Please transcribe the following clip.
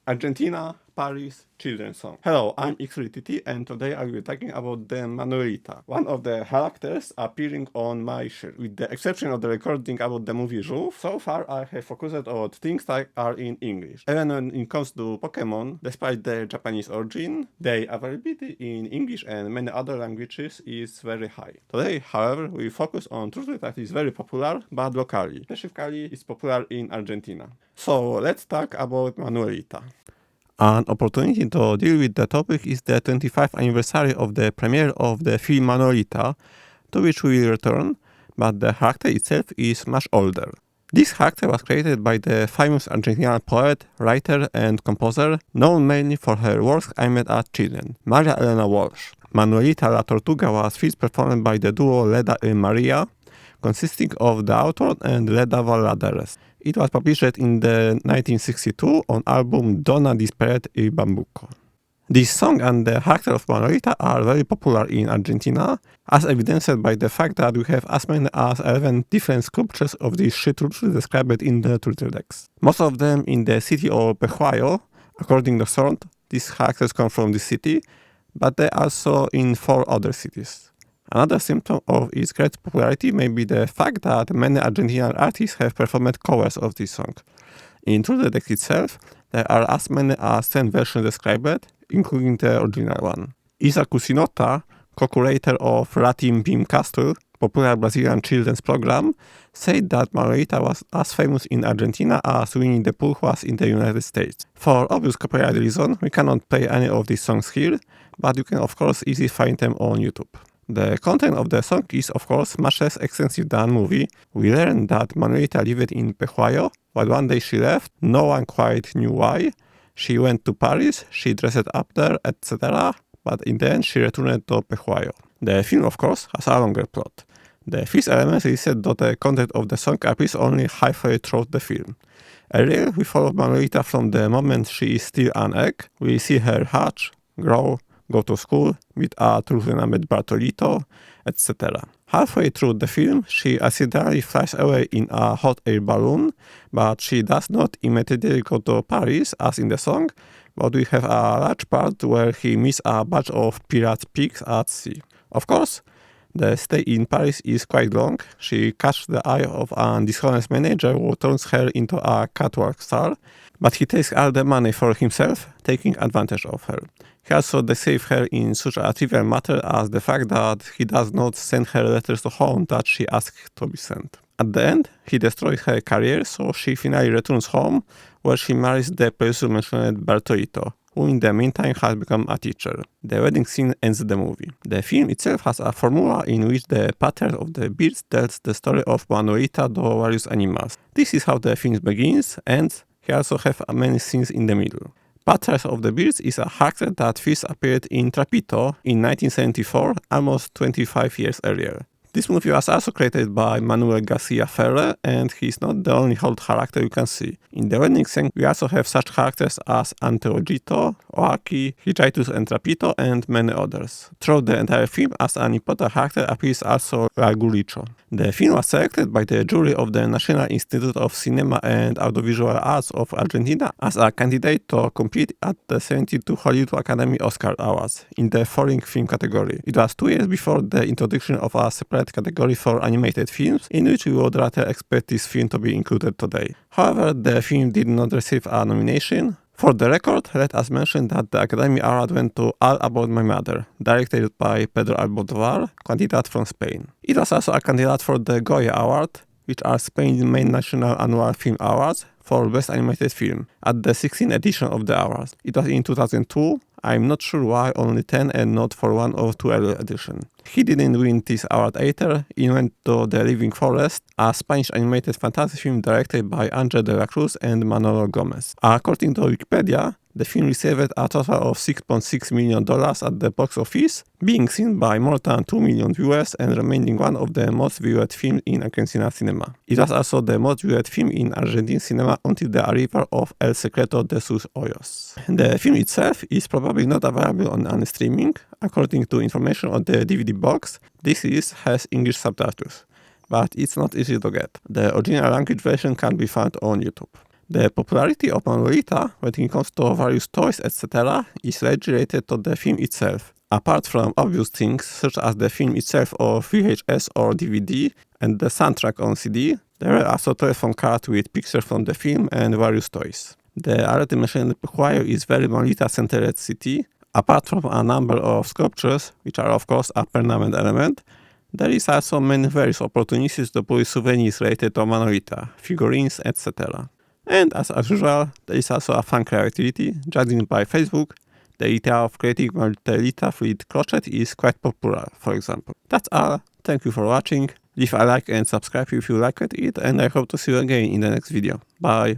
Argentina, Paris, children's song. Hello, I'm Xrititi and today I will be talking about the Manuelita, one of the characters appearing on my shirt. With the exception of the recording about the movie Żółw, so far I have focused on things that are in English. Even when it comes to Pokemon, despite their Japanese origin, their availability in English and many other languages is very high. Today, however, we focus on truth that is very popular, but locally. Specifically, it's popular in Argentina. So let's talk about Manuelita. An opportunity to deal with the topic is the 25th anniversary of the premiere of the film Manuelita, to which we will return, but the character itself is much older. This character was created by the famous Argentinian poet, writer and composer, known mainly for her works aimed at children, María Elena Walsh. Manuelita La Tortuga was first performed by the duo Leda y Maria, consisting of the author and Leda Valadares. It was published in the 1962 on album Donna Disperat y Bambuco. This song and the character of Manuelita are very popular in Argentina, as evidenced by the fact that we have as many as 11 different sculptures of this shit described in the turtle decks. Most of them in the city of Pejuayo. According to source, these characters come from this city, but they are also in 4 other cities. Another symptom of its great popularity may be the fact that many Argentinian artists have performed covers of this song. In the text itself, there are as many as 10 versions described, including the original one. Isa Cusinota, co-curator of Latin Beam Castle, popular Brazilian children's program, said that Manuelita was as famous in Argentina as Winnie the Pooh was in the United States. For obvious copyright reason, we cannot play any of these songs here, but you can of course easily find them on YouTube. The content of the song is of course much less extensive than movie. We learn that Manuelita lived in Pejuayo, but one day she left, no one quite knew why. She went to Paris, she dressed up there, etc., but in the end she returned to Pejuayo. The film of course has a longer plot. The first element is that the content of the song appears only halfway through the film. Earlier we follow Manuelita from the moment she is still an egg. We see her hatch, grow, go to school, meet a truly named Bartolito, etc. Halfway through the film, she accidentally flies away in a hot air balloon, but she does not immediately go to Paris, as in the song, but we have a large part where he meets a bunch of pirate pigs at sea. Of course, the stay in Paris is quite long. She catches the eye of a dishonest manager who turns her into a catwalk star, but he takes all the money for himself, taking advantage of her. He also deceives her in such a trivial matter as the fact that he does not send her letters to home that she asks to be sent. At the end, he destroys her career, so she finally returns home, where she marries the previously mentioned Bartolito, who in the meantime has become a teacher. The wedding scene ends the movie. The film itself has a formula in which the pattern of the birds tells the story of Manuelita to various animals. This is how the film begins, and he also has many scenes in the middle. Patriarch of the Birds is a character that first appeared in Trapito in 1974, almost 25 years earlier. This movie was also created by Manuel Garcia Ferrer, and he is not the only old character you can see. In the wedding scene, we also have such characters as Anteojito, Oaki, Hijitus and Trapito, and many others. Throughout the entire film, as an important character appears also Raguricho. The film was selected by the jury of the National Institute of Cinema and Audiovisual Arts of Argentina as a candidate to compete at the 72 Hollywood Academy Oscar Awards in the foreign film category. It was 2 years before the introduction of a separate category for animated films, in which we would rather expect this film to be included today. However, the film did not receive a nomination. For the record, let us mention that the Academy Award went to All About My Mother, directed by Pedro Almodóvar, candidate from Spain. It was also a candidate for the Goya Award, which are Spain's main national annual film awards, for Best Animated Film, at the 16th edition of the awards. It was in 2002. I'm not sure why only 10 and not for one or two earlier editions. He didn't win this award either. He went to The Living Forest, a Spanish animated fantasy film directed by Ángel de la Cruz and Manolo Gomez. According to Wikipedia, the film received a total of $6.6 million at the box office, being seen by more than 2 million viewers and remaining one of the most viewed films in Argentina cinema. It was also the most viewed film in Argentine cinema until the arrival of El Secreto de sus Hoyos. The film itself is probably not available on any streaming. According to information on the DVD box, this series has English subtitles, but it's not easy to get. The original language version can be found on YouTube. The popularity of Manuelita when it comes to various toys, etc., is largely related to the film itself. Apart from obvious things such as the film itself or VHS or DVD and the soundtrack on CD, there are also telephone cards with pictures from the film and various toys. The already mentioned choir is very Manuelita-centered city. Apart from a number of sculptures, which are of course a permanent element, there is also many various opportunities to buy souvenirs related to Manuelita, figurines, etc. And as usual, there is also a fun creativity. Judging by Facebook, the idea of creating Manuelita with crochet is quite popular, for example. That's all. Thank you for watching. Leave a like and subscribe if you liked it, and I hope to see you again in the next video. Bye!